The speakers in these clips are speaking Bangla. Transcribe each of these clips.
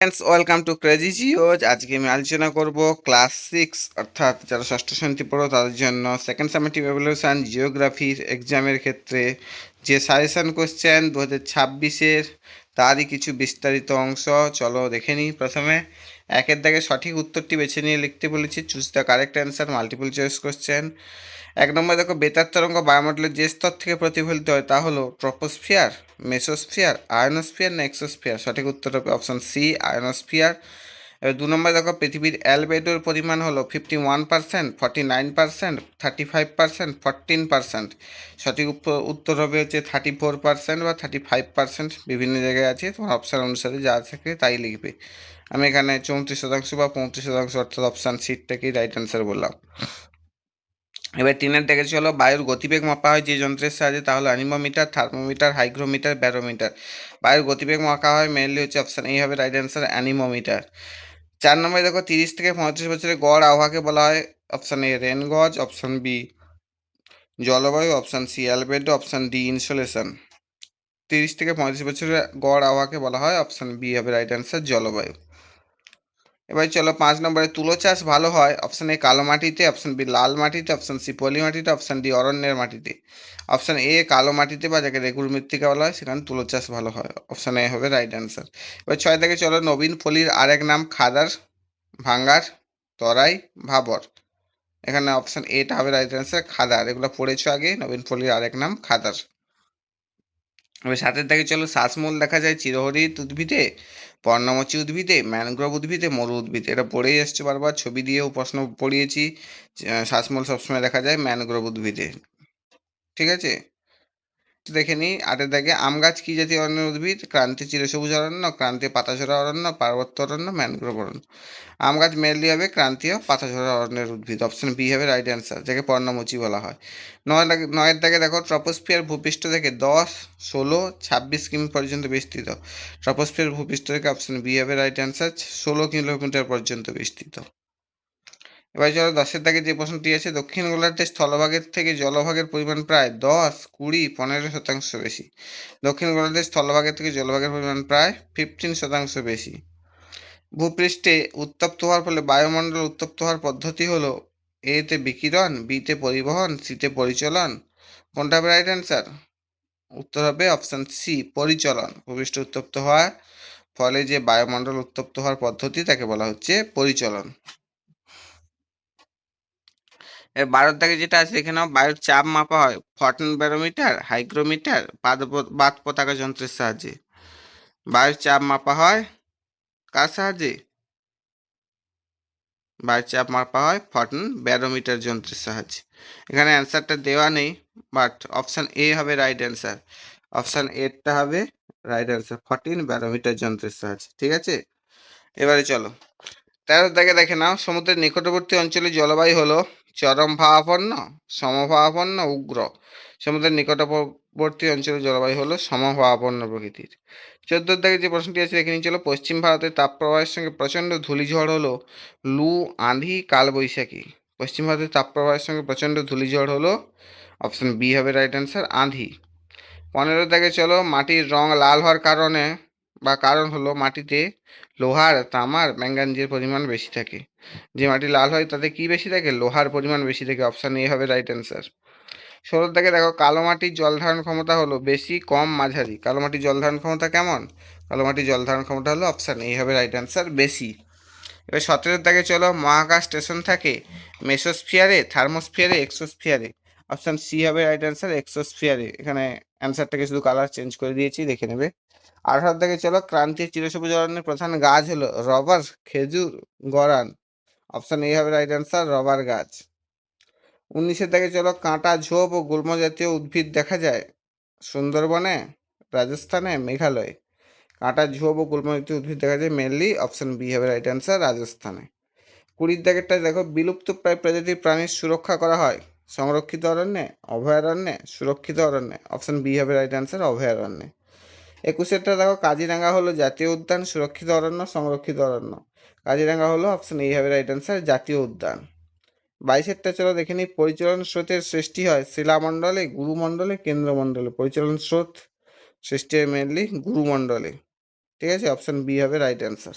Friends, welcome to crazy Geoz. আজকে আমি আলোচনা করব ক্লাস 6 অর্থাৎ যারা ষষ্ঠ শ্রেণীতে পড়ো তাদের জন্য সেকেন্ড সামেটিভ এভালুয়েশন জিওগ্রাফির এক্সামের ক্ষেত্রে যে সাজেশন কোশ্চেন 2026-এর তারই কিছু বিস্তারিত অংশ। চলো দেখে নিই। প্রথমে একের দাগে সঠিক উত্তরটি বেছে নিয়ে লিখতে বলেছি। Choose the correct answer, multiple choice question. এক নম্বরে দেখো, বেতার তরঙ্গ বায়ুমণ্ডলের যে স্তর থেকে প্রতিফলিত হয় তা হলো ট্রপোস্ফিয়ার, মেসোস্ফিয়ার, আয়নোস্ফিয়ার না এক্সোস্ফিয়ার। সঠিক উত্তর হবে অপশন সি, আয়নোস্ফিয়ার। এবার 2 নম্বরে দেখো, পৃথিবীর অ্যালবেডোর পরিমাণ হলো 51%, 49%, 35%, 14%। সঠিক উত্তর হবে হচ্ছে 34% বা 35%। বিভিন্ন জায়গায় আছে, তোমার অপশান অনুসারে যা থাকে তাই লিখবে। আমি এখানে 34% বা 35% অর্থাৎ অপশান সিটটাকেই রাইট অ্যান্সার বললাম। এবার 3-এর দিকে চলো, বায়ুর গতিবেগ মাপা হয় যে যন্ত্রের সাহায্যে তা হলো অ্যানিমোমিটার, থার্মোমিটার, হাইগ্রোমিটার, ব্যারোমিটার। বায়ুর গতিবেগ মাপা হয় মেনলি হচ্ছে অপশান এই হবে রাইট অ্যান্সার, অ্যানিমোমিটার। 4 নম্বরে দেখো, 30 থেকে 35 বছরের গড় আবহাওয়াকে বলা হয় option A rain gauge, option B জলবায়ু, option C albedo, option D insolation. 30 থেকে 35 বছরের গড় আবহাওয়াকে বলা হয় অপশান বি হবে রাইট অ্যান্সার, জলবায়ু। এবার চলো 5 নম্বরে, তুলো চাষ ভালো হয় অপশান এ কালো মাটিতে, অপশান বি লাল মাটিতে, অপশান সি পলি মাটিতে, অপশান ডি অরণ্যের মাটিতে। অপশান এ কালো মাটিতে বা যাকে রেগুর মৃত্তিকা বলা হয় সেখানে তুলো চাষ ভালো হয়, অপশান এ হবে রাইট অ্যান্সার। এবার 6 থেকে চলো, নবীন ফলির আরেক নাম খাদার, ভাঙ্গার, তরাই, ভাবর। এখানে অপশান এটা হবে রাইট অ্যান্সার, খাদার। এগুলো পড়েছো আগে, নবীন ফলির আরেক নাম খাদার। এবার 7-এর চলো, শ্বাসমূল দেখা যায় চিরহরিৎ উদ্ভিদে, পর্ণমোচী উদ্ভিদে, ম্যানগ্রোভ উদ্ভিদে, মরু উদ্ভিদে। এটা পড়েই আসছে বারবার, ছবি দিয়েও প্রশ্ন পড়িয়েছি। শ্বাসমূল সবসময় দেখা যায় ম্যানগ্রোভ উদ্ভিদে, ঠিক আছে। দেখে নিই 8-এর আম গাছ কি জাতীয় অরণ্যের উদ্ভিদ? ক্রান্তীয় চিরসবুজ অরণ্য, ক্রান্তীয় পাতাঝরা অরণ্য, পার্বত্য অরণ্য, ম্যানগ্রোভ অরণ্য। আম গাছ মেনলি হবে ক্রান্তীয় পাতাঝরা অরণ্যের উদ্ভিদ, অপশন বি হবে রাইট অ্যান্সার, যাকে পর্ণমোচী বলা হয়। 9-এর দেখো, ট্রপোস্ফিয়ার ভূপৃষ্ঠ থেকে 10, 16, 26 কিমি পর্যন্ত বিস্তৃত। ট্রপোস্ফিয়ার ভূপৃষ্ঠ থেকে অপশন বি হবে রাইট অ্যান্সার, 16 কিলোমিটার পর্যন্ত বিস্তৃত। এবার চলো 10-এর যে প্রশ্নটি আছে, দক্ষিণ গোলার্ধের স্থলভাগের থেকে জলভাগের পরিমাণ প্রায় 10, 20, 15% বেশি। দক্ষিণ গোলার্ধের স্থলভাগের থেকে জলভাগের পরিমাণ প্রায় 15% বেশি। ভূপৃষ্ঠে উত্তপ্ত হওয়ার ফলে বায়ুমণ্ডল উত্তপ্ত হওয়ার পদ্ধতি হলো এ তে বিকিরণ, বি তে পরিবহন, সি তে পরিচলন। কোনটা হবে রাইট অ্যান্সার? উত্তর হবে অপশন সি, পরিচলন। ভূপৃষ্ঠ উত্তপ্ত হওয়ার ফলে যে বায়ুমণ্ডল উত্তপ্ত হওয়ার পদ্ধতি তাকে বলা হচ্ছে পরিচলন। এর 12 যেটা আছে এখানেও বায়ুর চাপ মাপা হয় ফটন ব্যারোমিটার, হাইগ্রোমিটার, বাত পতাকা যন্ত্রের সাহায্যে। বায়ুর চাপ মাপা হয় কার সাহায্যে? বায়ুর চাপ মাপা হয় ফটন ব্যারোমিটার যন্ত্রের সাহায্যে। এখানে অ্যান্সারটা দেওয়া নেই, বাট অপশান এ হবে রাইট অ্যান্সার। অপশান এরটা হবে রাইট অ্যান্সার, ফর্টিন ব্যারোমিটার যন্ত্রের সাহায্যে, ঠিক আছে। এবারে চলো 13 দেখে নাও, সমুদ্রের নিকটবর্তী অঞ্চলে জলবায়ু হলো চরম ভাবাপন্ন, সমভাবাপন্ন, উগ্র। সমুদ্রের নিকটবর্তী অঞ্চলের জলবায়ু হলো সমভাবাপন্ন প্রকৃতির। 14 যে প্রশ্নটি আছে দেখে নিয়ে চলো, পশ্চিম ভারতের তাপপ্রবাহের সঙ্গে প্রচণ্ড ধূলিঝড় হলো লু, আঁধি, কালবৈশাখী। পশ্চিম ভারতের তাপপ্রবাহের সঙ্গে প্রচণ্ড ধূলিঝড় হলো অপশন বি হবে রাইট অ্যান্সার, আঁধি। 15 চলো, মাটির রং লাল হওয়ার কারণ হলো মাটিতে লোহার, তামার, ম্যাঙ্গানিজের পরিমাণ বেশি থাকে। যে মাটি লাল হয় তাতে কি বেশি থাকে? লোহার পরিমাণ বেশি থাকে, অপশান এ হবে রাইট অ্যান্সার। 16 দেখো, কালো মাটির জল ধারণ ক্ষমতা হলো বেশি, কম, মাঝারি। কালো মাটির জল ধারণ ক্ষমতা কেমন? কালো মাটির জল ধারণ ক্ষমতা হলো অপশান এ হবে রাইট অ্যান্সার, বেশি। এবার 17 চলো, মহাকাশ স্টেশন থাকে মেসোস্ফিয়ারে, থার্মোস্ফিয়ারে, এক্সোস্ফিয়ারে। অপশান সি হবে রাইট অ্যান্সার, এক্সোস্ফিয়ারে। এখানে অ্যান্সারটাকে শুধু কালার চেঞ্জ করে দিয়েছি, দেখে নেবে। 18 চলো, ক্রান্তীয় চিরসবুজ অরণ্যের প্রধান গাছ হলো রবার, খেজুর, গরান। অপশান এ হবে রাইট অ্যান্সার, রবার গাছ। 19 চলো, কাঁটা, ঝোপ ও গুল্ম জাতীয় উদ্ভিদ দেখা যায় সুন্দরবনে, রাজস্থানে, মেঘালয়ে। কাঁটা, ঝোপ ও গুল্ম জাতীয় উদ্ভিদ দেখা যায় মেনলি অপশান বি হবে রাইট অ্যান্সার, রাজস্থানে। 20 দেখো, বিলুপ্ত প্রায় প্রজাতির প্রাণীর সুরক্ষা করা হয় সংরক্ষিত অরণ্যে, অভয়ারণ্যে, সুরক্ষিত অরণ্যে। অপশান বি হবে রাইট অ্যান্সার, অভয়ারণ্যে। 21 দেখো, কাজিরাঙ্গা হলো জাতীয় উদ্যান, সুরক্ষিত অরণ্য, সংরক্ষিত অরণ্য। কাজিরাঙ্গা হলো অপশান এ হবে রাইট অ্যান্সার, জাতীয় উদ্যান। 22 চলো দেখে নিই, পরিচালন স্রোতের সৃষ্টি হয় শিলামণ্ডলে, গুরুমণ্ডলে, কেন্দ্রমণ্ডলে। পরিচালন স্রোত সৃষ্টি হয় মেনলি গুরুমণ্ডলে, ঠিক আছে, অপশন বি হবে রাইট অ্যান্সার।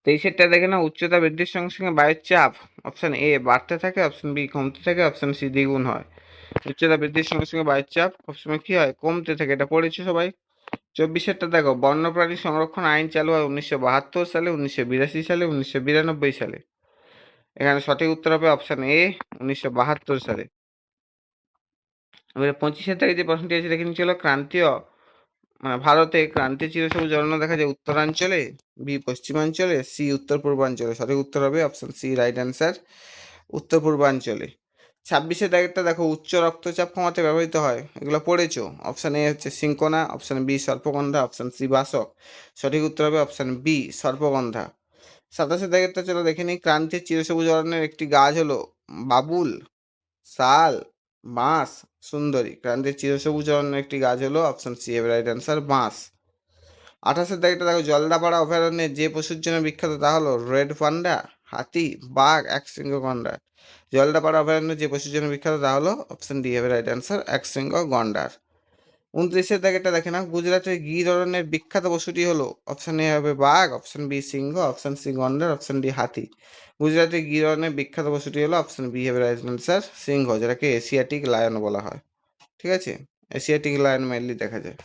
23-এরটা দেখে না, উচ্চতা বৃদ্ধির সঙ্গে সঙ্গে বায়ুর চাপ অপশন এ বাড়তে থাকে, অপশন বি কমতে থাকে, অপশন সি দ্বিগুণ হয়। উচ্চতা বৃদ্ধির সঙ্গে সঙ্গে বায়ুর চাপ সবসময় কি হয়, কমতে থাকে, এটা পড়েছো সবাই। 24-এরটা দেখো, বন্যপ্রাণী সংরক্ষণ আইন চালু হয় 1972 সালে, 1982 সালে, 1992 সালে। এখানে সঠিক উত্তর হবে অপশন এ 1972 সালে। এবারে 25-এর থেকে যে প্রশ্নটি আছে দেখে নিচ্ছিল, ক্রান্তীয় মানে ভারতে ক্রান্তীয় চিরসবুজ অরণ্য দেখা যায় উত্তরাঞ্চলে, বি পশ্চিমাঞ্চলে, সি উত্তর পূর্বাঞ্চলে। সঠিক উত্তর হবে অপশন সি রাইট অ্যান্সার, উত্তর পূর্বাঞ্চলে। 26-এর দাগেরটা দেখো, উচ্চ রক্তচাপ কমাতে ব্যবহৃত হয়, এগুলো পড়েছো। অপশন এ হচ্ছে সিঙ্কোনা, অপশন বি সর্পগন্ধা, অপশন সি বাসক। সঠিক উত্তর হবে অপশন বি সর্পগন্ধা। 27-এর দাগেরটা চলো দেখে নিই, ক্রান্তীয় চিরসবুজ অরণ্যের একটি গাছ হলো বাবুল, শাল, বাঁশ, সুন্দরী। ক্রান্তীয় চিরসবুজ অরণ্যের একটি গাছ হলো অপশন সি হবে রাইট অ্যান্সার, বাঁশ। 28-এর দাগেরটা দেখো, জলদাপাড়া অভয়ারণ্যে যে পশুর জন্য বিখ্যাত তা হলো রেড পান্ডা, হাতি, বাঘ, একশৃঙ্গ গন্ডার। জলদাপাড়া অভয়ারণ্য যে পশুর জন্য বিখ্যাত তা হলো অপশন ডি হবে রাইট অ্যান্সার, একশৃঙ্গ গন্ডার। 29-এর দাগেরটা দেখে না, গুজরাটের গির অরণ্যের বিখ্যাত পশুটি হলো, অপশন এ হবে বাঘ, অপশন বি সিংহ, অপশন সি গন্ডার, অপশন ডি হাতি। গুজরাটের গির অরণ্যের বিখ্যাত পশুটি হলো অপশন বি হবে রাইট অ্যান্সার, সিংহ, যেটাকে এশিয়াটিক লায়ন বলা হয়। ঠিক আছে, এশিয়াটিক লায়ন মেনলি দেখা যায়।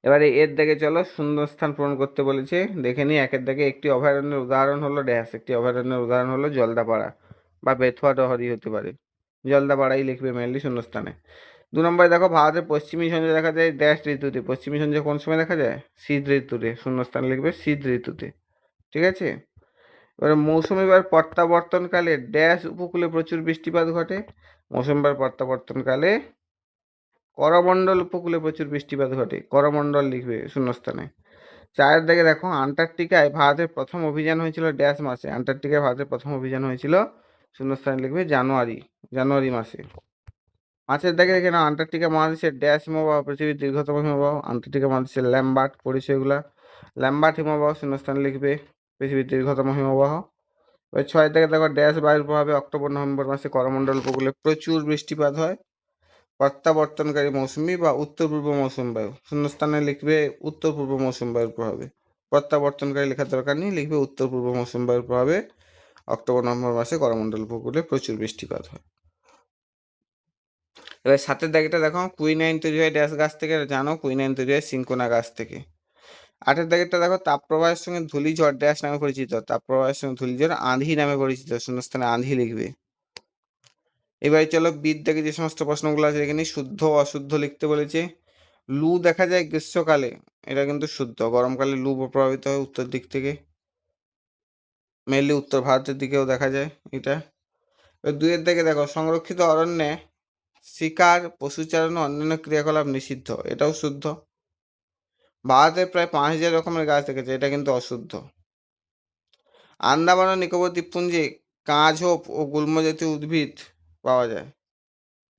এবারে এর দাগে চলো, শূন্যস্থান পূরণ করতে বলেছে, দেখে নিই। একের দাগে, একটি অভয়ারণ্যের উদাহরণ হলো ড্যাশ। একটি অভয়ারণ্যের উদাহরণ হলো জলদাপাড়া বা বেথুয়া ডহরি হতে পারে, জলদাপাড়াই লিখবে মেনলি শূন্যস্থানে। 2 নম্বরে দেখো, ভারতের পশ্চিমী সঞ্জয় দেখা যায় ড্যাশ ঋতুতে। পশ্চিমী সঞ্জয় কোন সময় দেখা যায়, শীত ঋতুতে। শূন্যস্থান লিখবে শীত ঋতুতে। ঠিক আছে, এবারে মৌসুমী বায়ুর প্রত্যাবর্তনকালে ড্যাশ উপকূলে প্রচুর বৃষ্টিপাত ঘটে। মৌসুমী বায়ুর প্রত্যাবর্তনকালে করমণ্ডল উপকূলে প্রচুর বৃষ্টিপাত ঘটে, করমণ্ডল লিখবে শূন্যস্থানে। 4-এর দিকে দেখো, আন্টার্কটিকায় ভারতের প্রথম অভিযান হয়েছিল ড্যাশ মাসে। আন্টার্কটিকায় ভারতের প্রথম অভিযান হয়েছিল, শূন্যস্থানে লিখবে জানুয়ারি, জানুয়ারি মাসে। 5-এর দিকে দেখে নাও, আন্টার্কটিকা মহাদেশের ড্যাশ হিমবাহ পৃথিবীর দীর্ঘতম হিমবাহ। আন্টার্কটিকা মহাদেশের ল্যাম্বার্ট, পড়েছে এগুলা। ল্যাম্বার্ট হিমবাহ শূন্যস্থানে লিখবে পৃথিবীর দীর্ঘতম হিমবাহ। ওই 6-এর দিকে দেখো, ড্যাশ বায়ুর প্রভাবে অক্টোবর নভেম্বর মাসে করমণ্ডল উপকূলে প্রচুর বৃষ্টিপাত হয়। প্রত্যাবর্তনকারী মৌসুমী বা উত্তর পূর্ব মৌসুম বায়ু। শূন্যস্থানে লিখবে উত্তর পূর্ব মৌসুম বায়ুর প্রভাবে। প্রত্যাবর্তনকারী লেখার দরকার নেই, লিখবে উত্তর পূর্ব মৌসুম বায়ুর প্রভাবে অক্টোবর নভেম্বর মাসে করমণ্ডল উপকূলে প্রচুর বৃষ্টিপাত হয়। এবার 7-এর দাগেটা দেখো, কুইনাইন তৈরি হয় ড্যাশ গাছ থেকে, জানো কুইনাইন তৈরি হয় সিঙ্কোনা গাছ থেকে। 8-এর দাগেরটা দেখো, তাপপ্রবাহের সঙ্গে ধূলিঝড় ড্যাশ নামে পরিচিত। তাপপ্রবাহের সঙ্গে ধূলিঝড় আঁধি নামে পরিচিত। শূন্যস্থানে আঁধি লিখবে। এবারে চলো, বিদ থেকে যে সমস্ত প্রশ্নগুলো আছে এখানে শুদ্ধ অশুদ্ধ লিখতে বলেছে। লু দেখা যায় গ্রীষ্মকালে, এটা কিন্তু শুদ্ধ। গরমকালে লু প্রভাবিত হয় উত্তর দিক থেকে, মেনলি উত্তর ভারতের দিকেও দেখা যায় এটা। 2-এর দিকে দেখো, সংরক্ষিত অরণ্যে শিকার, পশুচারণ ও অন্যান্য ক্রিয়াকলাপ নিষিদ্ধ, এটাও শুদ্ধ। ভারতে প্রায় 5,000 রকমের গাছ দেখেছে, এটা কিন্তু অশুদ্ধ। আন্দামান ও নিকোবর দ্বীপপুঞ্জে কাঁঝোপ ও গুল্ম জাতীয় উদ্ভিদ পাওয়া যায়।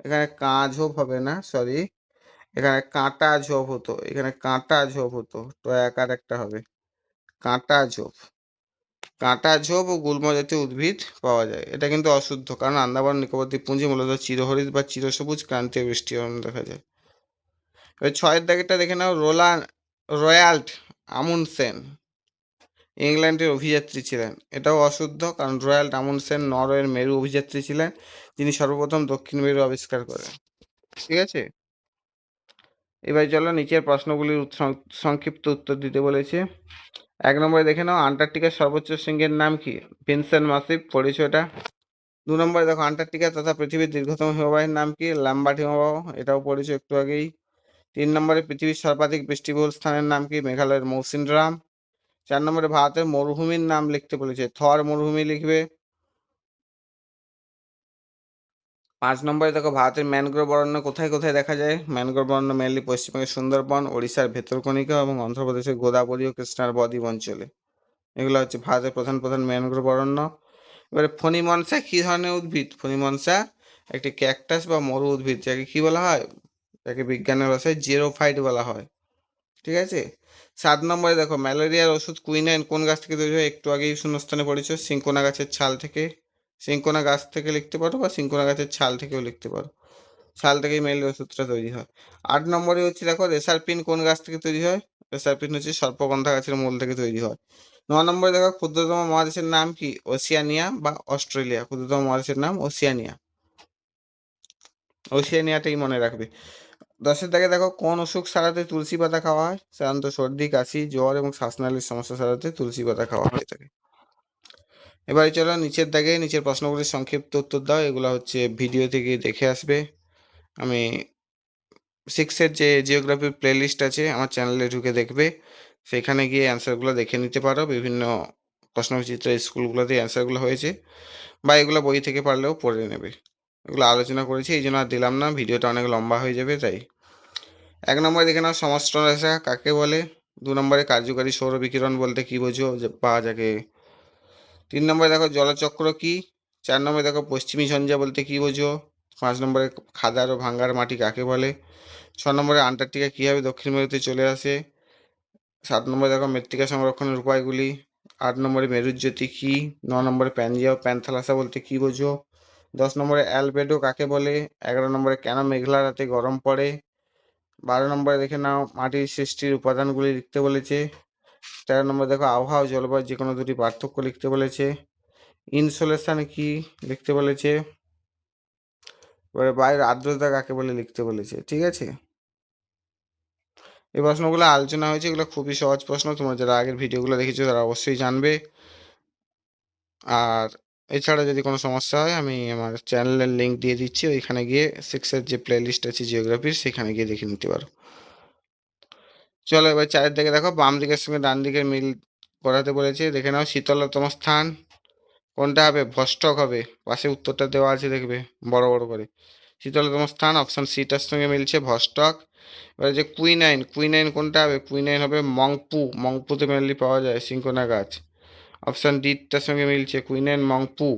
এখানে কাঁঝোপ হবে না, সরি, এখানে কাঁটা ঝোপ হতো, এখানে কাঁটা ঝোপ হতো, তো একার একটা হবে কাঁটা ঝোপ। কাঁটা ঝোপ ও গুল্ম জাতীয় উদ্ভিদ পাওয়া যায়, এটা কিন্তু অশুদ্ধ, কারণ আন্দামান নিকোবর দ্বীপপুঞ্জে মূলত চিরহরিৎ বা চিরসবুজ ক্রান্তীয় বৃষ্টিবরণ দেখা যায়। এবার 6-এর দাগেরটা দেখে নাও, রয়াল্ট আমুন্ডসেন ইংল্যান্ডের অভিযাত্রী ছিলেন, এটাও অশুদ্ধ, কারণ রয়াল্ট আমুন্ডসেন নরওয়ের মেরু অভিযাত্রী ছিলেন, যিনি সর্বপ্রথম দক্ষিণ মেরু আবিষ্কার করেন। ঠিক আছে, এবার চলো নিচের প্রশ্নগুলির সংক্ষিপ্ত উত্তর দিতে বলেছে। 1 নম্বরে দেখে নাও, আন্টার্কটিকার সর্বোচ্চ শৃঙ্গের নাম কি, ভিনসেন্ট মাসিভ, পড়েছো এটা। 2 নম্বরে দেখো, আন্টার্কটিকা তথা পৃথিবীর দীর্ঘতম হিমবাহের নাম কি, ল্যাম্বার্ট হিমবাহ, এটাও পড়েছো একটু আগেই। 3 নম্বরে, পৃথিবীর সর্বাধিক বৃষ্টিবহুল স্থানের নাম কি, মেঘালয়ের মৌসিনরাম। 4 নম্বরে, ভারতের মরুভূমির নাম লিখতে বলেছে, থর মরুভূমি লিখবে। 5 নম্বরে দেখো, ভারতের ম্যানগ্রোভ অরণ্য কোথায় কোথায় দেখা যায়। ম্যানগ্রোভ অরণ্য মেনলি পশ্চিমবঙ্গের সুন্দরবন, ওড়িশার ভেতরকণিকা এবং অন্ধ্রপ্রদেশের গোদাবরী ও কৃষ্ণার বদ্বীপ অঞ্চলে। এগুলো হচ্ছে ভারতের প্রধান প্রধান ম্যানগ্রোভ অরণ্য। এবারে ফণিমনসা কী ধরনের উদ্ভিদ, ফণিমনসা একটি ক্যাকটাস বা মরু উদ্ভিদ, যাকে কি বলা হয়, যাকে বিজ্ঞানের ভাষায় জেরোফাইট বলা হয়। ঠিক আছে। 7 নম্বরে দেখো, ম্যালেরিয়ার ওষুধ কুইনাইন কোন গাছ থেকে তৈরি হয়, একটু আগেই শূন্যস্থানে পড়েছো, সিঙ্কোনা গাছের ছাল থেকে। সিঙ্কোনা গাছ থেকে লিখতে পারো বা সিঙ্কোনা গাছের ছাল থেকেও লিখতে পারো। সাল থেকেই মেল ওষুধটা তৈরি হয়। 8 নম্বরে হচ্ছে দেখো রেসারপিন কোন গাছ থেকে তৈরি হয়? রেসারপিন হচ্ছে সর্পগন্ধা গাছের মূল থেকে তৈরি হয়। 9 নম্বরে দেখো ক্ষুদ্রতম মহাদেশের নাম কি? ওশিয়ানিয়া বা অস্ট্রেলিয়া। ক্ষুদ্রতম মহাদেশের নাম ওশিয়ানিয়া। ওশিয়ানিয়াটাই মনে রাখবে। 10 দাগে দেখো কোন অসুখ সারাতে তুলসী পাতা খাওয়া হয়? সাধারণত সর্দি, কাশি, জ্বর এবং শ্বাসনালীর সমস্যা সারাতে তুলসী পাতা খাওয়া হয়ে থাকে। এবারে চলো নিচের দাগে নিচের প্রশ্নগুলির সংক্ষিপ্ত উত্তর দাও। এগুলো হচ্ছে ভিডিও থেকে দেখে আসবে। আমি 6 এর যে জিওগ্রাফি প্লেলিস্ট আছে আমার চ্যানেলে ঢুকে দেখবে। সেখানে গিয়ে অ্যান্সারগুলো দেখে নিতে পারো। বিভিন্ন প্রশ্নবিচিত্র স্কুলগুলোতে অ্যান্সারগুলো হয়েছে, বা এগুলো বই থেকে পারলেও পড়ে নেবে। এগুলো আলোচনা করেছি, এই জন্য আর দিলাম না, ভিডিওটা অনেক লম্বা হয়ে যাবে তাই। 1 নম্বরে দেখে নাও সমষ্টি রেখা কাকে বলে? 2 নম্বরে কার্যকারী সৌর বিকিরণ বলতে কি বোঝো বা যাকে? 3 নম্বরে দেখো জলচক্র কি? 4 নম্বরে দেখো পশ্চিমী ঝঞ্ঝা বলতে কি বোঝো? 5 নম্বরে খাদার ও ভাঙ্গার মাটি কাকে বলে? 6 নম্বরে আন্টার্কটিকা কীভাবে দক্ষিণ মেরুতে চলে আসে? 7 নম্বরে দেখো মৃত্তিকা সংরক্ষণের উপায়গুলি। 8 নম্বরে মেরুজ্যোতি কি? 9 নম্বরে প্যানজিয়া ও প্যান্থালাসা বলতে কি বোঝো? 10 নম্বরে অ্যালবেডো কাকে বলে? 11 নম্বরে কেন মেঘলা রাতে গরম পড়ে? 12 নম্বরে দেখে নাও মাটির সৃষ্টির উপাদানগুলি লিখতে বলেছে। 13 নম্বরে দেখো আবহাওয়া ও জলবায়ুর যে কোনো দুটি পার্থক্য লিখতে বলেছে। ইনসোলেশন কি লিখতে বলেছে। এবারে বায়ুর আর্দ্রতা কাকে বলে লিখতে বলেছে। ঠিক আছে, এই প্রশ্নগুলো আলোচনা হয়েছে, এগুলো খুবই সহজ প্রশ্ন, তোমরা যারা আগের ভিডিওগুলো দেখেছো তারা অবশ্যই জানবে। আর এছাড়া যদি কোনো সমস্যা হয় আমি আমার চ্যানেলের লিঙ্ক দিয়ে দিচ্ছি, ওইখানে গিয়ে 6 এর যে প্লে লিস্ট আছে জিওগ্রাফির সেখানে গিয়ে দেখে নিতে পারো। চলো এবার 4 দিকে দেখো বাম দিকের সঙ্গে ডান দিকের মিল করাতে বলেছে। দেখে নাও শীতলতম স্থান কোনটা হবে? ভস্টক হবে। পাশে উত্তরটা দেওয়া আছে দেখবে বড় বড় করে। শীতলতম স্থান অপশন সিটার সঙ্গে মিলছে ভস্টক। এবার যে কুইনাইন, কুইনাইন কোনটা হবে? কুইনাইন হবে মংপু। মংপুতে মেনলি পাওয়া যায় সিঙ্কোনা গাছ। অপশন ডিটার সঙ্গে মিলছে কুইনাইন মংপু।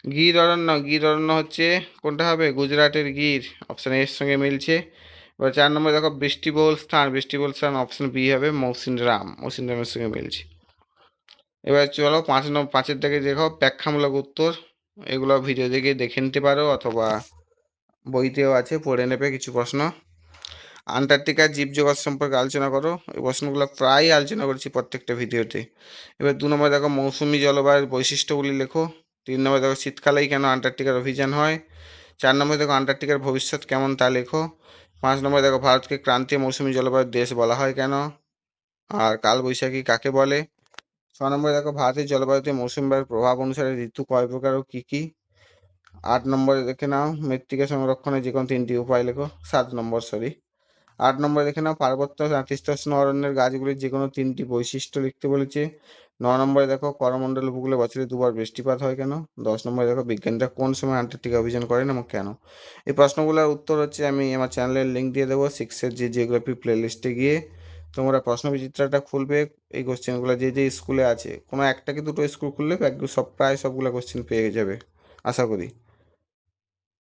গির অরণ্য, গির অরণ্য হচ্ছে কোনটা হবে? গুজরাটের গির। অপশন এর সঙ্গে মিলছে। এবার 4 নম্বর দেখো বৃষ্টিবহুল স্থান, বৃষ্টিবহুল স্থান অপশন বি হবে মৌসিনরাম। মৌসিনরামের সঙ্গে মিলছে। এবার চলো 5-এর দিকে দেখো ব্যাখ্যামূলক উত্তর। এগুলো ভিডিও দেখে দেখে নিতে পারো অথবা বইতেও আছে, পড়ে নেবে কিছু প্রশ্ন। আন্টার্কটিকার জীবজগৎ সম্পর্কে আলোচনা করো। এই প্রশ্নগুলো প্রায় আলোচনা করেছি প্রত্যেকটা ভিডিওতে। এবার 2 নম্বর দেখো মৌসুমি জলবায়ুর বৈশিষ্ট্যগুলি লেখো। 3 নম্বর দেখো শীতকালেই কেন আন্টার্কটিকার অভিযান হয়? 4 নম্বর দেখো আন্টার্কটিকার ভবিষ্যৎ কেমন তা লেখো। 5 নম্বর দেখো ভারতকে ক্রান্তীয় মৌসুমি জলবায়ুর দেশ বলা হয় কেন? আর কালবৈশাখী কাকে বলে? 6 নম্বরে দেখো ভারতের জলবায়ুতে মৌসুমি বায়ুর প্রভাব অনুসারে ঋতু কয় প্রকার ও কী কী? 8 নম্বরে দেখে নাও মৃত্তিকা সংরক্ষণের যে কোনো 3টি উপায় লেখো। 7 নম্বর সরি। 8 নম্বরে দেখে নাও পার্বত্য নাতিশীতোষ্ণ অরণ্যের গাছগুলির যে কোনো 3টি বৈশিষ্ট্য লিখতে বলেছে। 9 নম্বরে দেখো করমণ্ডল উপকূলে বছরে 2 বার বৃষ্টিপাত হয় কেন? 10 নম্বরে দেখো বিজ্ঞানীরা কোন সময় আন্টার্কটিকা অভিযান করেন এবং কেন? এই প্রশ্নগুলোর উত্তর হচ্ছে আমি আমার চ্যানেলের লিঙ্ক দিয়ে দেবো। 6 এর যে জিওগ্রাফি প্লেলিস্টে গিয়ে তোমরা প্রশ্নবিচিত্রাটা খুলবে। এই কোশ্চেনগুলো যে যে স্কুলে আছে, কোনো একটা কি দুটো স্কুল খুললে একদম প্রায় সবগুলো কোশ্চেন পেয়ে যাবে আশা করি,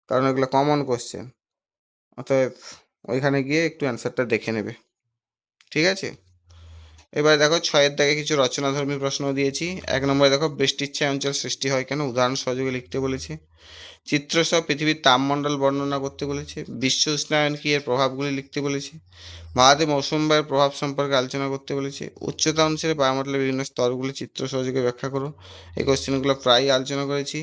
কারণ এগুলো কমন কোশ্চেন। অতএব ওইখানে গিয়ে একটু অ্যান্সারটা দেখে নেবে। ঠিক আছে, এবার দেখো 6-এর দাগে কিছু রচনাধর্মী প্রশ্ন দিয়েছি। 1 নম্বরে দেখো বৃষ্টির ছায়া অঞ্চল সৃষ্টি হয় কেন? উদাহরণ সহযোগে লিখতে বলেছে। চিত্রসহ পৃথিবীর তাপমণ্ডল বর্ণনা করতে বলেছে। বিশ্ব উষ্ণায়ন কি এর প্রভাবগুলি লিখতে বলেছে। ভারতে মৌসুমি বায়ুর প্রভাব সম্পর্কে আলোচনা করতে বলেছে। উচ্চতা অনুসারে বায়ুমণ্ডলের বিভিন্ন স্তরগুলি চিত্র সহযোগে ব্যাখ্যা করো। এই কোশ্চেনগুলো প্রায়ই আলোচনা করেছি।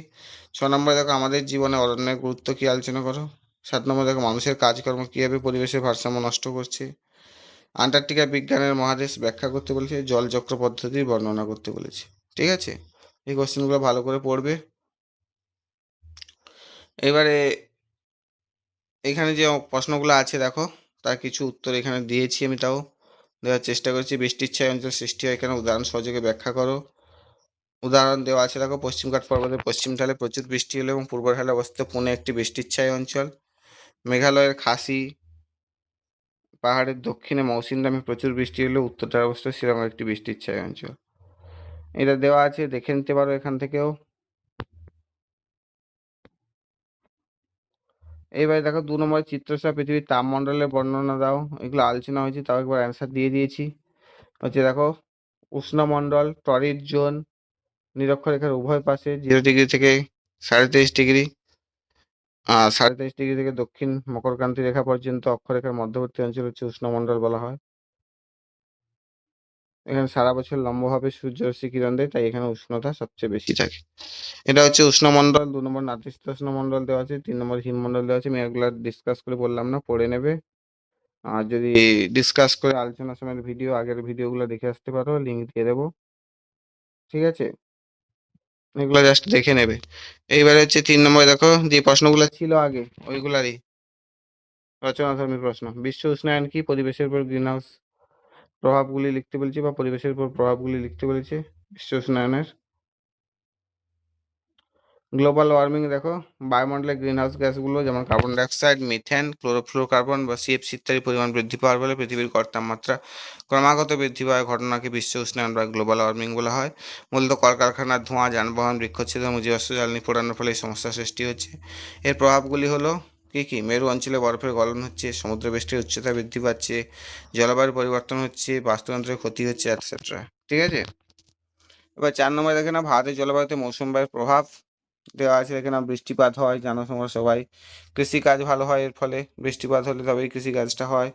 6 নম্বরে দেখো আমাদের জীবনে অরণ্যের গুরুত্ব কি আলোচনা করো। 7 নম্বরে দেখো মানুষের কাজকর্ম কীভাবে পরিবেশের ভারসাম্য নষ্ট করছে। আন্টার্কটিকা বিজ্ঞানের মহাদেশ ব্যাখ্যা করতে বলেছে। জলচক্র পদ্ধতির বর্ণনা করতে বলেছে। ঠিক আছে, এই কোশ্চেনগুলো ভালো করে পড়বে। এবারে এখানে যে প্রশ্নগুলো আছে দেখো, তার কিছু উত্তর এখানে দিয়েছি আমি, তাও দেওয়ার চেষ্টা করছি। বৃষ্টির ছায়া অঞ্চল সৃষ্টি হয় কেন? উদাহরণ সহযোগে ব্যাখ্যা করো। উদাহরণ দেওয়া আছে দেখো, পশ্চিমঘাট পর্বতের পশ্চিম ঢালে প্রচুর বৃষ্টি হলে এবং পূর্ব ঢালে অবস্থিত পুনে একটি বৃষ্টির ছায়া অঞ্চল। মেঘালয়ের খাসি পাহাড়ের দক্ষিণে মৌসিনরামে প্রচুর বৃষ্টি হলেও উত্তর ঢালে অবস্থিত শিলংয়ের একটি বৃষ্টির ছায়া অঞ্চল। এটা দেওয়া আছে, দেখে নিতে পারো এখান থেকেও। এইবারে দেখো 2 নম্বর চিত্রসহ পৃথিবীর তাপমণ্ডলের বর্ণনা দাও। এগুলো আলোচনা হয়েছে, তাও একবার অ্যান্সার দিয়ে দিয়েছি। হচ্ছে দেখো উষ্ণমণ্ডল, টরিড জোন, নিরক্ষরেখার উভয় পাশে 0 ডিগ্রি থেকে 23.5 ডিগ্রি। 23.5 ডিগ্রি থেকে দক্ষিণ মকরক্রান্তি রেখা পর্যন্ত অক্ষরেখার মধ্যবর্তী অঞ্চল হচ্ছে উষ্ণমণ্ডল বলা হয়। এখানে সারা বছর লম্বভাবে সূর্যরশ্মি কিরণ দেয়, তাই এখানে উষ্ণতা সবচেয়ে বেশি থাকে। এটা হচ্ছে উষ্ণমণ্ডল। 2 নম্বর নাতিশীতোষ্ণ মণ্ডল দেওয়া আছে, 3 নম্বর হিমমণ্ডল দেওয়া আছে। আমি এগুলা ডিসকাস করে বললাম না, পড়ে নেবে। আর যদি ডিসকাস করে আলোচনার সময় ভিডিও, আগের ভিডিওগুলো দেখে আসতে পারো, লিঙ্ক দিয়ে দেবো। ঠিক আছে, এগুলো জাস্ট দেখে নেবে। এইবারে হচ্ছে 3 নম্বরে দেখো যে প্রশ্নগুলো ছিল আগে ওইগুলারই রচনাধর্মী প্রশ্ন। বিশ্ব উষ্ণায়ন কি? পরিবেশের উপর গ্রিনহাউস প্রভাবগুলি লিখতে বলছে, বা পরিবেশের উপর প্রভাবগুলি লিখতে বলেছে বিশ্ব উষ্ণায়নের। গ্লোবাল ওয়ার্মিং দেখো, বায়ুমণ্ডলে গ্রিনহাউস গ্যাসগুলো যেমন কার্বন ডাইঅক্সাইড, মিথেন, ক্লোরোফ্লোরোকার্বন বা সিএফসি ইত্যাদি পরিমাণ বৃদ্ধি পাওয়ার ফলে পৃথিবীর গড় তাপমাত্রা ক্রমাগত বৃদ্ধি পাওয়ার ঘটনাকে বিশ্ব উষ্ণায়ন বা গ্লোবাল ওয়ার্মিং বলা হয়। মূলত কলকারখানার ধোঁয়া, যানবাহন, বৃক্ষচ্ছেদ এবং জীবাশ্ম জ্বালানি পোড়ানোর ফলে এই সমস্যার সৃষ্টি হচ্ছে। এর প্রভাবগুলি হলো কি কি? মেরু অঞ্চলে বরফের গলন হচ্ছে, সমুদ্র পৃষ্ঠের উচ্চতা বৃদ্ধি পাচ্ছে, জলবায়ুর পরিবর্তন হচ্ছে, বাস্তুতন্ত্রের ক্ষতি হচ্ছে, এটসেট্রা। ঠিক আছে, এবার 4 নম্বরে দেখে না ভারতের জলবায়ুতে মৌসুম বায়ুর প্রভাব দেওয়া আছে। এখানে বৃষ্টিপাত হয়, জানো তোমরা সবাই। কৃষিকাজ ভালো হয় এর ফলে, বৃষ্টিপাত হলে তবেই কৃষিকাজটা হয়।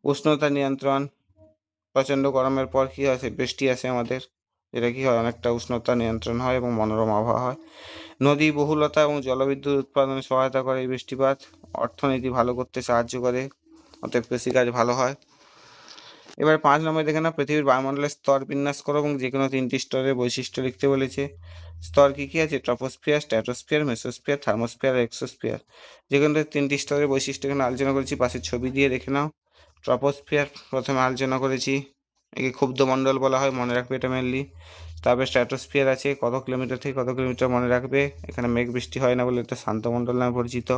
উষ্ণতা নিয়ন্ত্রণ, প্রচণ্ড গরমের পর কী আসে? বৃষ্টি আসে আমাদের, যেটা কি হয়? অনেকটা উষ্ণতা নিয়ন্ত্রণ হয় এবং মনোরম আবহাওয়া হয়। নদী বহুলতা এবং জলবিদ্যুৎ উৎপাদনে সহায়তা করে এই বৃষ্টিপাত। অর্থনীতি ভালো করতে সাহায্য করে, অতএব কৃষিকাজ ভালো হয়। এবার 5 নম্বরে দেখে না পৃথিবীর বায়ুমণ্ডলের স্তর বিন্যাস করো এবং যে কোনো 3টি স্তরের বৈশিষ্ট্য লিখতে বলেছে। স্তর কী কী আছে? ট্রপোস্ফিয়ার, স্ট্র্যাটোস্ফিয়ার, মেসোস্ফিয়ার, থার্মোস্ফিয়ার আর এক্সোস্ফিয়ার। যে কোনো 3টি স্তরের বৈশিষ্ট্য এখানে আলোচনা করেছি, পাশে ছবি দিয়ে দেখে নাও। ট্রপোস্ফিয়ার প্রথমে আলোচনা করেছি, একে ক্ষুব্ধমণ্ডল বলা হয়, মনে রাখবে এটা মেনলি। তারপরে স্ট্র্যাটোস্ফিয়ার আছে, কত কিলোমিটার থেকে কত কিলোমিটার, মনে রাখবে। এখানে মেঘ বৃষ্টি হয় না বলে এটা শান্তমণ্ডল নামে পরিচিত,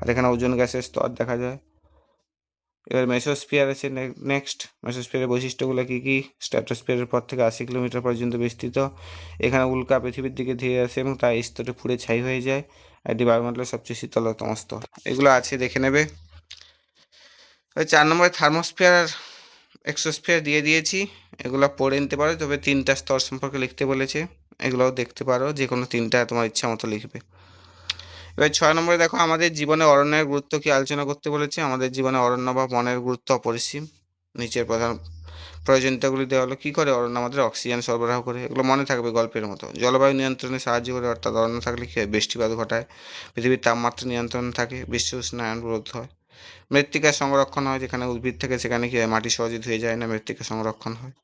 আর এখানে ওজোন গ্যাসের স্তর দেখা যায়। এবার মেসোস্ফিয়ার আছে নেক্সট। মেসোস্ফিয়ারের বৈশিষ্ট্যগুলো কী কী? স্ট্র্যাটোস্ফিয়ারের পর থেকে 80 কিলোমিটার পর্যন্ত বিস্তৃত। এখানে উল্কা পৃথিবীর দিকে ধেয়ে আসে এবং তাই স্তরে পুড়ে ছাই হয়ে যায়। এটি বায়ুমণ্ডলের সবচেয়ে শীতলতম স্তর। এগুলো আছে, দেখে নেবে। 4 নম্বরে থার্মোস্ফিয়ার আর এক্সোস্ফিয়ার দিয়ে দিয়েছি, এগুলো পড়ে নিতে পারো। তবে 3টা স্তর সম্পর্কে লিখতে বলেছে, এগুলোও দেখতে পারো, যে কোনো 3টা তোমার ইচ্ছা মতো লিখবে। এবার 6 নম্বরে দেখো আমাদের জীবনে অরণ্যের গুরুত্ব কি আলোচনা করতে বলেছে। আমাদের জীবনে অরণ্য বা বনের গুরুত্ব অপরিসীম। নিচের প্রধান প্রয়োজনীয়তাগুলি দেওয়া হলো। কী করে অরণ্য? আমাদের অক্সিজেন সরবরাহ করে, এগুলো মনে থাকবে গল্পের মতো। জলবায়ু নিয়ন্ত্রণে সাহায্য করে, অর্থাৎ অরণ্য থাকলে কী হয়? বৃষ্টিপাত ঘটায়। পৃথিবীর তাপমাত্রা নিয়ন্ত্রণ থাকে, বিশ্ব উষ্ণায়ন রোধ হয়। মৃত্তিকা সংরক্ষণ হয়, যেখানে উদ্ভিদ থাকে সেখানে কী হয়? মাটি সহজে ধুয়ে যায় না, মৃত্তিকা সংরক্ষণ হয়।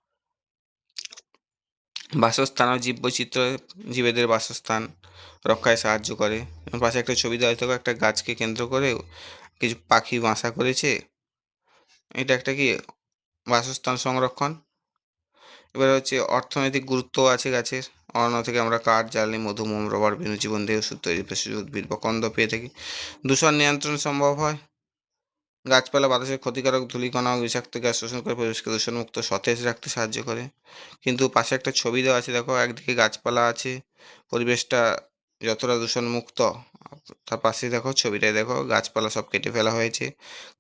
বাসস্থান ও জীববৈচিত্র্য, জীবেদের বাসস্থান রক্ষায় সাহায্য করে। পাশে একটা ছবি দেওয়া হয়তো, একটা গাছকে কেন্দ্র করে কিছু পাখি বাসা করেছে, এটা একটা কি? বাসস্থান সংরক্ষণ। এবার হচ্ছে অর্থনৈতিক গুরুত্ব আছে গাছের। অরণ্য থেকে আমরা কাঠ, জ্বালানি, মধু, মোম, রবার, বিভিন্ন জীবনদেহী ওষুধ তৈরি, ভেষজ উদ্ভিদ বা কন্দ পেয়ে থাকি। দূষণ নিয়ন্ত্রণ সম্ভব হয়। গাছপালা বাতাসের ক্ষতিকারক ধূলিকণা ও বিষাক্ত গ্যাস শোষণ করে পরিবেশকে দূষণমুক্ত সতেজ রাখতে সাহায্য করে। কিন্তু পাশে একটা ছবি দেওয়া আছে দেখো, একদিকে গাছপালা আছে, পরিবেশটা যতটা দূষণমুক্ত, তার পাশে দেখো ছবিটায় দেখো গাছপালা সব কেটে ফেলা হয়েছে,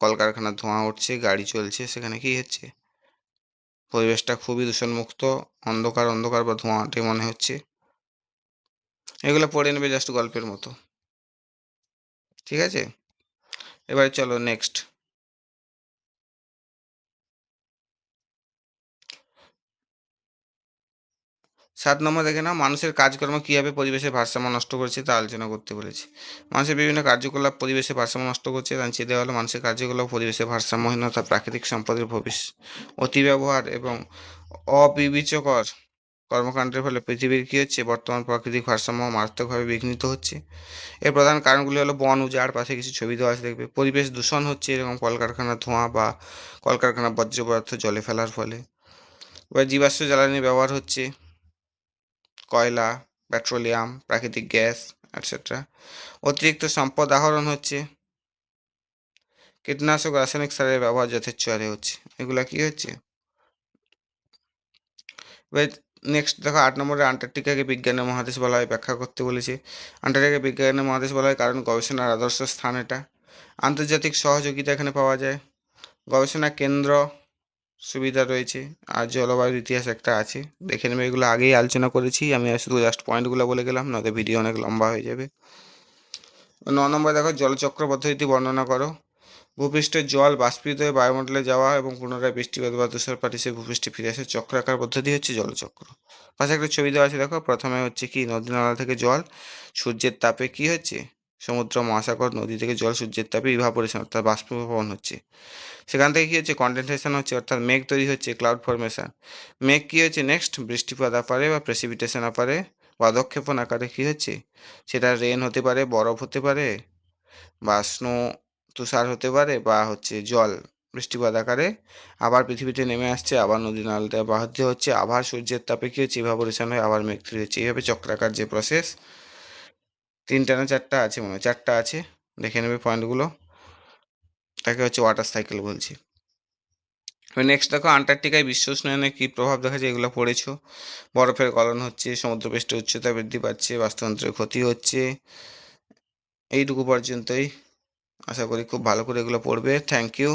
কলকারখানার ধোঁয়া উঠছে, গাড়ি চলছে, সেখানে কি হচ্ছে? পরিবেশটা খুবই দূষণমুক্ত, অন্ধকার অন্ধকার বা ধোঁয়াটে মনে হচ্ছে। এগুলো পড়ে নেবে জাস্ট গল্পের মতো। ঠিক আছে, এবারে চলো নেক্সট। 7 নম্বর দেখে নাও মানুষের কাজকর্ম কীভাবে পরিবেশের ভারসাম্য নষ্ট করছে তা আলোচনা করতে বলেছে। মানুষের বিভিন্ন কার্যকলাপ পরিবেশের ভারসাম্য নষ্ট করছে, তা নিচে দেওয়া হলো। মানুষের কার্যকলাপ পরিবেশের ভারসাম্যহীনতা, প্রাকৃতিক সম্পদের অতিব্যবহার এবং অবিবেচকর কর্মকাণ্ডের ফলে পৃথিবীর কী হচ্ছে? বর্তমান প্রাকৃতিক ভারসাম্য মারাত্মকভাবে বিঘ্নিত হচ্ছে। এর প্রধান কারণগুলি হলো বন উজাড়, পাশে কিছু ছবি দেওয়া আছে দেখবে। পরিবেশ দূষণ হচ্ছে এরকম কলকারখানার ধোঁয়া বা কলকারখানার বর্জ্য পদার্থ জলে ফেলার ফলে। এবার জীবাশ্ম জ্বালানি ব্যবহার হচ্ছে, কয়লা, পেট্রোলিয়াম, প্রাকৃতিক গ্যাস, এটসেট্রা। অতিরিক্ত সম্পদ আহরণ হচ্ছে, কীটনাশক, রাসায়নিক সারের ব্যবহার যথেচ্ছ হারে হচ্ছে। এগুলা কি হচ্ছে? এবার নেক্সট দেখো 8 নম্বরে আন্টার্কটিকাকে বিজ্ঞানের মহাদেশ বলা হয়, ব্যাখ্যা করতে বলেছে। আন্টার্কটিকাকে বিজ্ঞানের মহাদেশ বলা হয় কারণ গবেষণার আদর্শ স্থান এটা। আন্তর্জাতিক সহযোগিতা এখানে পাওয়া যায়, গবেষণা কেন্দ্র সুবিধা রয়েছে, আর জলবায়ুর ইতিহাস একটা আছে, দেখে নেবে। এগুলো আগেই আলোচনা করেছি, আমি শুধু জাস্ট পয়েন্টগুলো বলে গেলাম, নয়তো ভিডিও অনেক লম্বা হয়ে যাবে। নম্বর দেখো, জলচক্র পদ্ধতিটি বর্ণনা করো। ভূপৃষ্ঠের জল বাষ্পীত হয়ে বায়ুমণ্ডলে যাওয়া এবং পুনরায় বৃষ্টিপাত বা তুষারপাত হিসেবে ভূপৃষ্ঠে ফিরে আসে চক্রাকার পদ্ধতি হচ্ছে জলচক্র। পাশে একটা ছবি দেওয়া আছে দেখো, প্রথমে হচ্ছে কি নদী নালা থেকে জল সূর্যের তাপে কি হচ্ছে, সমুদ্র মহাসাগর নদী থেকে জল সূর্যের তাপে ইভাপোরেশন অর্থাৎ বাষ্পীভবন হচ্ছে। সেখান থেকে কি হচ্ছে, কন্ডেনসেশন হচ্ছে অর্থাৎ মেঘ তৈরি হচ্ছে, ক্লাউড ফর্মেশন। মেঘ কি হচ্ছে নেক্সট বৃষ্টিপাত আকারে বা প্রেসিপিটেশন আকারে পদক্ষেপণ আকারে কি হচ্ছে, সেটা রেন হতে পারে, বরফ হতে পারে, বা স্নো তুষার হতে পারে, বা হচ্ছে জল বৃষ্টিপাত আকারে আবার পৃথিবীতে নেমে আসছে, আবার নদী নালাতে বাহিত হচ্ছে, আবার সূর্যের তাপে কি হচ্ছে ইভাপোরেশন হয়ে আবার মেঘ তৈরি হচ্ছে। এইভাবে চক্রাকার যে প্রসেস, তিনটা না চারটা আছে, মনে হয় চারটা আছে, দেখে নেবে পয়েন্টগুলো। তাকে হচ্ছে ওয়াটার সাইকেল বলছি। নেক্সট দেখো, আন্টার্কটিকায় বিশ্ব উষ্ণায়নের কী প্রভাব দেখা যায়, এগুলো পড়েছো। বরফের গলন হচ্ছে, সমুদ্রপৃষ্ঠের উচ্চতা বৃদ্ধি পাচ্ছে, বাস্তুতন্ত্রের ক্ষতি হচ্ছে। এইটুকু পর্যন্তই, আশা করি খুব ভালো করে এগুলো পড়বে। Thank you,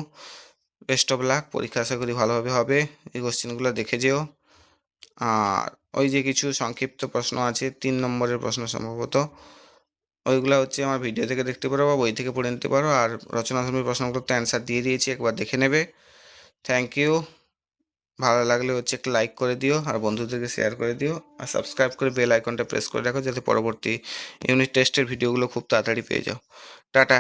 best of luck, পরীক্ষা আশা করি ভালোভাবে হবে। এই কোশ্চেনগুলো দেখে যেও। আর ওই যে কিছু সংক্ষিপ্ত প্রশ্ন আছে 3 নম্বরের প্রশ্ন সম্ভবত, ওইগুলো হচ্ছে আমার ভিডিও থেকে দেখতে পারো বা বই থেকে পড়ে নিতে পারো। আর রচনাধর্মী প্রশ্নগুলো তো অ্যান্সার দিয়ে দিয়েছি, একবার দেখে নেবে। Thank you. ভালো লাগলে হচ্ছে একটা লাইক করে দিও, আর বন্ধুদেরকে শেয়ার করে দিও, আর সাবস্ক্রাইব করে বেল আইকনটা প্রেস করে রাখো যাতে পরবর্তী ইউনিট টেস্টের ভিডিওগুলো খুব তাড়াতাড়ি পেয়ে যাও। টাটা।